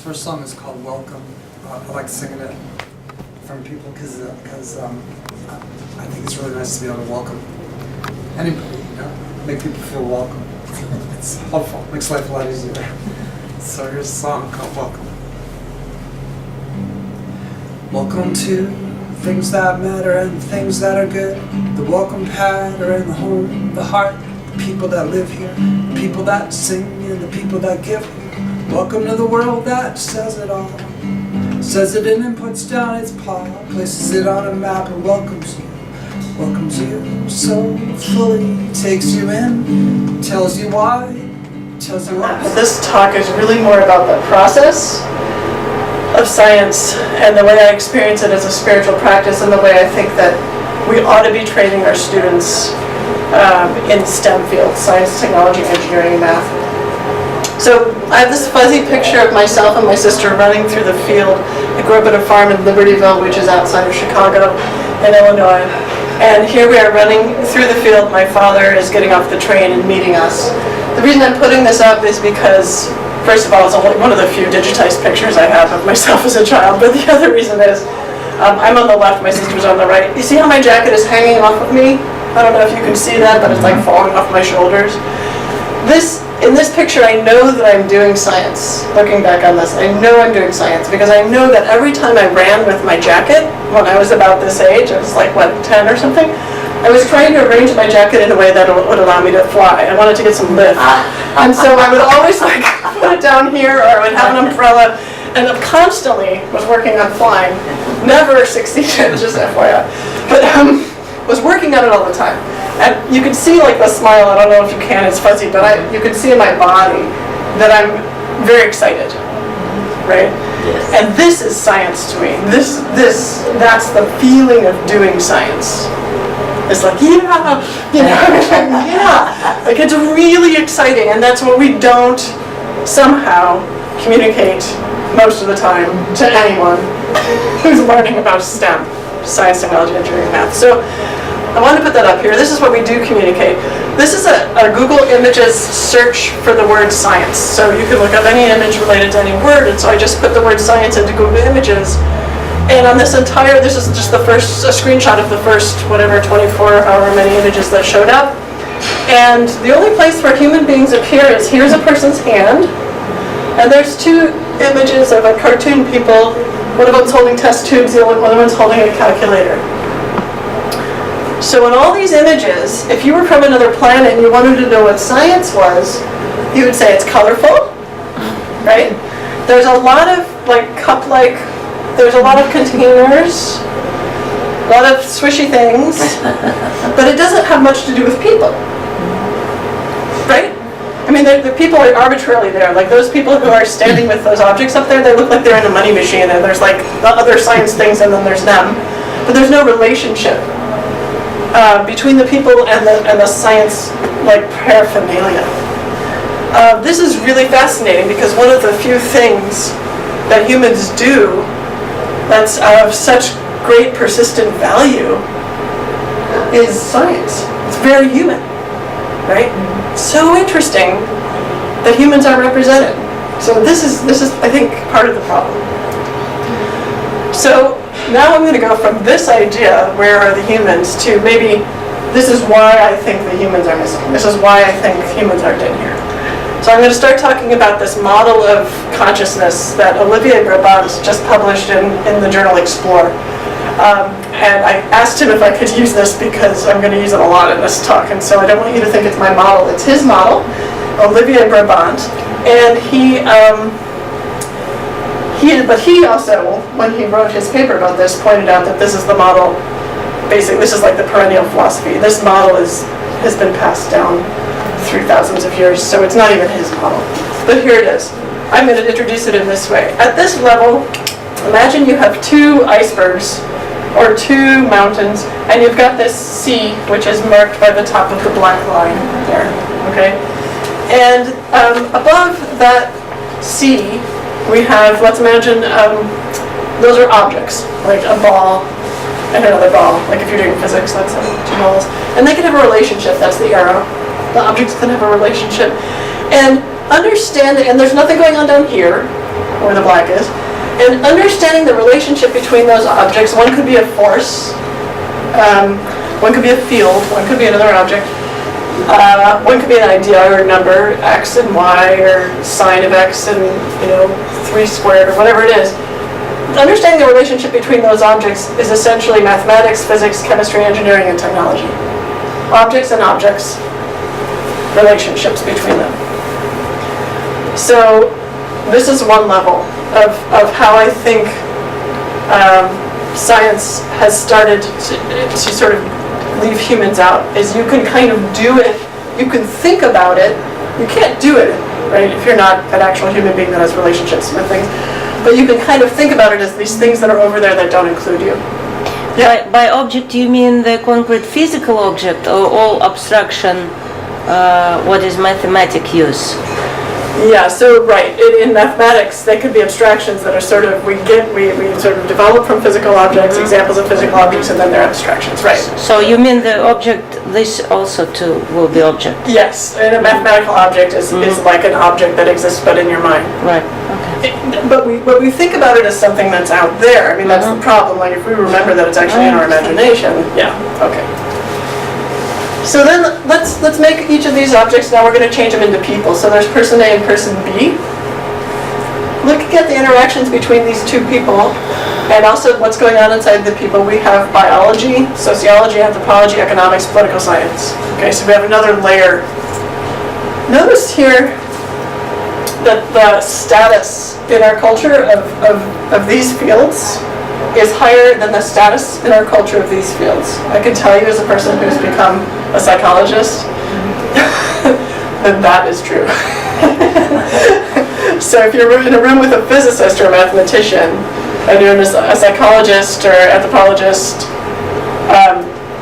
first song is called Welcome. I like singing it from people because I think it's really nice to be able to welcome anybody, you know, make people feel welcome. It's helpful, makes life a lot easier. So here's a song called Welcome. Welcome to things that matter and things that are good. The welcome pattern, the home, the heart, the people that live here, the people that sing and the people that give. Welcome to the world that says it all. Says it in and puts down its paw, places it on a map and welcomes you. Welcomes you so fully, takes you in, tells you why, tells you why. This talk is really more about the process of science and the way I experience it as a spiritual practice and the way I think that we ought to be training our students in STEM fields, science, technology, engineering, and math. So I have this fuzzy picture of myself and my sister running through the field. I grew up at a farm in Libertyville, which is outside of Chicago in Illinois. And here we are running through the field. My father is getting off the train and meeting us. The reason I'm putting this up is because, first of all, it's only one of the few digitized pictures I have of myself as a child. But the other reason is I'm on the left, my sister's on the right. You see how my jacket is hanging off of me? I don't know if you can see that, but it's like falling off my shoulders. In this picture, I know that I'm doing science. Looking back on this, I know I'm doing science because I know that every time I ran with my jacket, when I was about this age, I was like, what, 10 or something? I was trying to arrange my jacket in a way that would allow me to fly. I wanted to get some lift. And so I would always like put it down here, or I would have an umbrella, and I constantly was working on flying. Never succeeded, just FYI. But was working on it all the time. And you can see like the smile, I don't know if you can, it's fuzzy, but you can see in my body that I'm very excited, right? Yes. And this is science to me. That's the feeling of doing science. It's like, yeah, you know, yeah. Like it's really exciting, and that's what we don't somehow communicate most of the time to anyone who's learning about STEM, science, technology, engineering, math. So I want to put that up here. This is what we do communicate. This is a Google Images search for the word science. So you can look up any image related to any word, and so I just put the word science into Google Images. And on this is just a screenshot of the first, whatever, 24, however many images that showed up. And the only place where human beings appear is here's a person's hand, and there's two images of a cartoon people. One of them's holding test tubes, the other one's holding a calculator. So in all these images, if you were from another planet and you wanted to know what science was, you would say it's colorful, right? There's a lot of there's a lot of containers, a lot of swishy things, but it doesn't have much to do with people, right? I mean, the people are arbitrarily there. Like those people who are standing with those objects up there, they look like they're in a money machine, and there's like the other science things, and then there's them, but there's no relationship between the people and the science like paraphernalia. This is really fascinating because one of the few things that humans do that's of such great persistent value is science. It's very human, right? So interesting that humans are represented. So this is I think part of the problem. So now I'm going to go from this idea, where are the humans, to maybe this is why I think the humans are missing. This is why I think humans aren't in here. So I'm going to start talking about this model of consciousness that Olivier Brabant just published in the journal Explore. And I asked him if I could use this because I'm going to use it a lot in this talk. And so I don't want you to think it's my model. It's his model, Olivier Brabant. And but he also, when he wrote his paper about this, pointed out that this is the model, basically, this is like the perennial philosophy. This model has been passed down through thousands of years, so it's not even his model. But here it is. I'm going to introduce it in this way. At this level, imagine you have two icebergs, or two mountains, and you've got this sea, which is marked by the top of the black line there, okay? And above that sea, we have, let's imagine, those are objects, like a ball and another ball. Like if you're doing physics, that's two balls. And they can have a relationship, that's the arrow. The objects can have a relationship. And understand, and there's nothing going on down here, where the black is, and understanding the relationship between those objects. One could be a force, one could be a field, one could be another object, one could be an idea or a number, x and y, or sine of x and 3 squared, or whatever it is. Understanding the relationship between those objects is essentially mathematics, physics, chemistry, engineering, and technology. Objects and objects, relationships between them. So this is one level of how I think science has started to sort of leave humans out, is you can kind of do it, you can think about it, you can't do it, right, if you're not an actual human being that has relationships with things, but you can kind of think about it as these things that are over there that don't include you. Yeah. By object you mean the concrete physical object, or all abstraction, what is mathematic use? Yeah, so right, in mathematics, they could be abstractions that are sort of, we sort of develop from physical objects, examples of physical objects, and then they're abstractions, right? So you mean the object, this also too will be object? Yes, and a mathematical object is like an object that exists but in your mind. Right, okay. But we think about it as something that's out there. I mean, that's the problem. Like, if we remember that it's actually in our imagination, yeah, okay. So then let's make each of these objects, now we're going to change them into people. So there's person A and person B. Looking at the interactions between these two people, and also what's going on inside the people, we have biology, sociology, anthropology, economics, political science. Okay, so we have another layer. Notice here that the status in our culture of these fields is higher than the status in our culture of these fields. I can tell you as a person who's become a psychologist that that is true. So if you're in a room with a physicist or a mathematician, and you're a psychologist or anthropologist,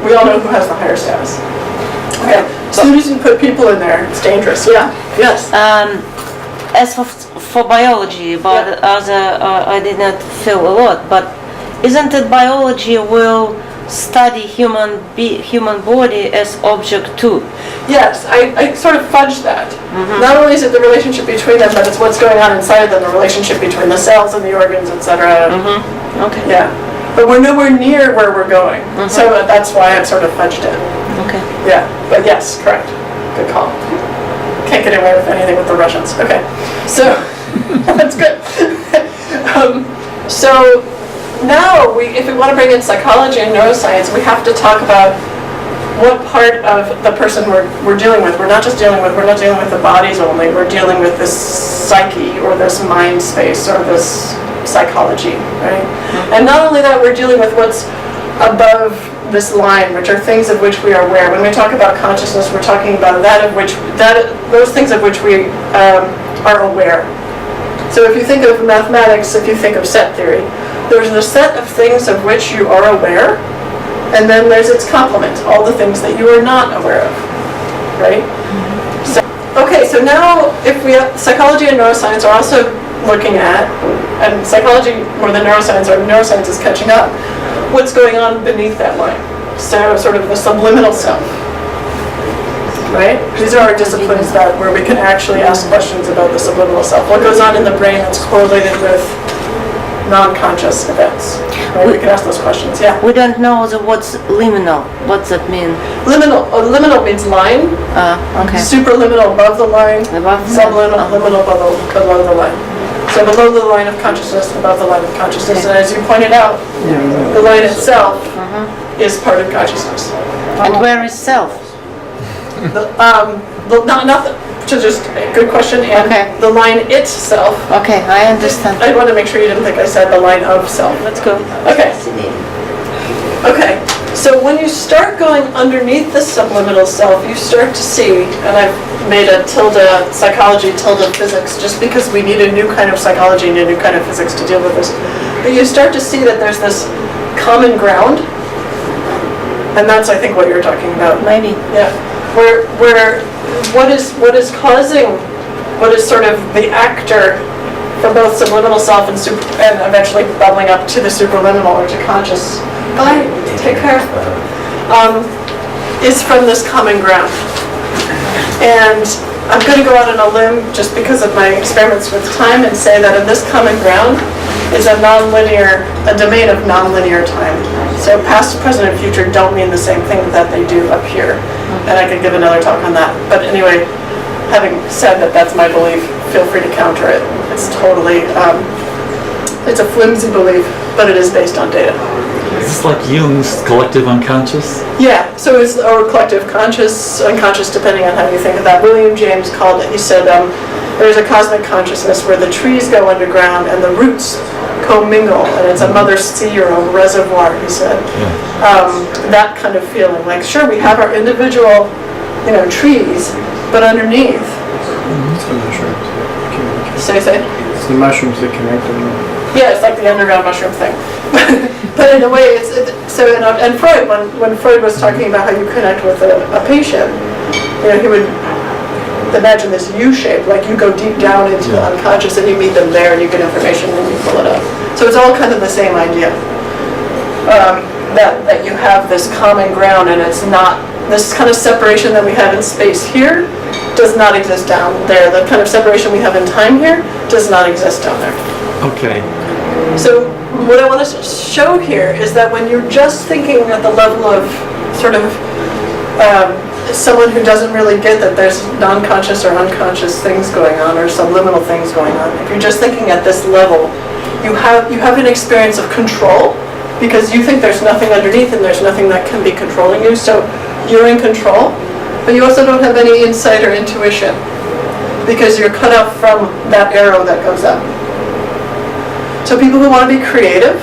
we all know who has the higher status. Okay, as soon as you put people in there, it's dangerous. Yeah, yes. As for biology, but I did not feel a lot, but isn't it biology will study human body as object too? Yes, I sort of fudged that. Not only is it the relationship between them, but it's what's going on inside of them, the relationship between the cells and the organs, etc. Okay. Yeah, but we're nowhere near where we're going, so that's why I sort of fudged it. Okay. Yeah, but yes, correct. Good call. Can't get away with anything with the Russians. Okay, so that's good. So now, if we want to bring in psychology and neuroscience, we have to talk about what part of the person we're dealing with. We're not dealing with the bodies only. We're dealing with this psyche or this mind space or this psychology, right? And not only that, we're dealing with what's above this line, which are things of which we are aware. When we talk about consciousness, we're talking about those things of which we are aware. So if you think of mathematics, if you think of set theory, there's a set of things of which you are aware, and then there's its complement, all the things that you are not aware of, right? So now if we have psychology and neuroscience are also looking at, and psychology more than neuroscience, or neuroscience is catching up, what's going on beneath that line. So sort of the subliminal self, right? These are our disciplines where we can actually ask questions about the subliminal self. What goes on in the brain that's correlated with non-conscious events. Right? We can ask those questions, yeah. We don't know what's liminal. What's that mean? Liminal means line. Okay. Supraliminal above the line. Subliminal liminal below the line. So below the line of consciousness, above the line of consciousness. And as you pointed out, the line itself is part of consciousness. And where is self? Good question. And the line itself. Okay, I understand. I want to make sure you didn't think I said the line of self. Let's go. Okay. Okay. So when you start going underneath the subliminal self, you start to see, and I've made a psychology, physics, just because we need a new kind of psychology and a new kind of physics to deal with this. But you start to see that there's this common ground, and that's, I think, what you're talking about. Maybe. Yeah. Where what is causing, what is sort of the actor for both subliminal self and eventually bubbling up to the supraliminal or to conscious. Bye. Take care. Is from this common ground. And I'm going to go out on a limb just because of my experiments with time and say that in this common ground is a domain of nonlinear time. So past, present, and future don't mean the same thing that they do up here. And I could give another talk on that. But anyway, having said that that's my belief, feel free to counter it. It's totally, it's a flimsy belief, but it is based on data. Is this like Jung's collective unconscious? Yeah, so it's our collective conscious, unconscious, depending on how you think of that. William James called it, he said, there's a cosmic consciousness where the trees go underground and the roots commingle, and it's a mother sea or a reservoir, he said. Yeah. That kind of feeling, like, sure, we have our individual, trees, but underneath. It's the mushrooms that communicate. Say. It's the mushrooms that connect them. Yeah, it's like the underground mushroom thing. But in a way, and Freud, when Freud was talking about how you connect with a patient, he would imagine this U shape, like you go deep down into the unconscious and you meet them there and you get information and you pull it up. So it's all kind of the same idea. That you have this common ground, and it's not, this kind of separation that we have in space here does not exist down there. The kind of separation we have in time here does not exist down there. Okay. So what I want to show here is that when you're just thinking at the level of sort of someone who doesn't really get that there's non-conscious or unconscious things going on or subliminal things going on, if you're just thinking at this level, you have an experience of control because you think there's nothing underneath and there's nothing that can be controlling you, so you're in control, but you also don't have any insight or intuition because you're cut off from that arrow that goes up. So people who want to be creative,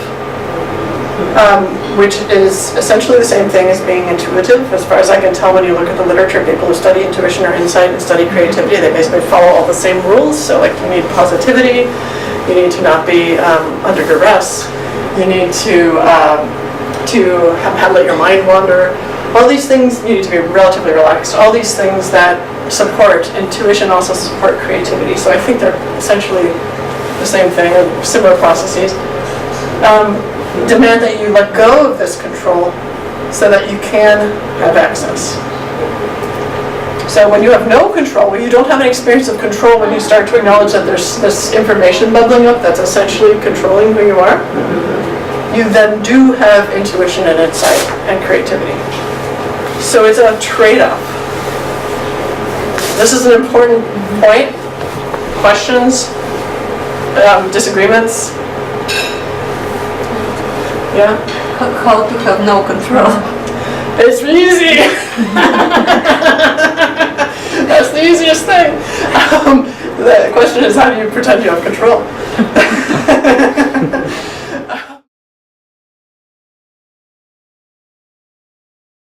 which is essentially the same thing as being intuitive, as far as I can tell when you look at the literature, people who study intuition or insight and study creativity, they basically follow all the same rules. So like you need positivity, you need to not be under duress, you need to let your mind wander. All these things, you need to be relatively relaxed. All these things that support intuition also support creativity. So I think they're essentially the same thing, or similar processes, demand that you let go of this control so that you can have access. So when you have no control, when you don't have an experience of control, when you start to acknowledge that there's this information bubbling up that's essentially controlling who you are, you then do have intuition and insight and creativity. So it's a trade-off. This is an important point. Questions? Disagreements? Yeah? How to have no control? It's easy! That's the easiest thing. The question is, how do you pretend you have control?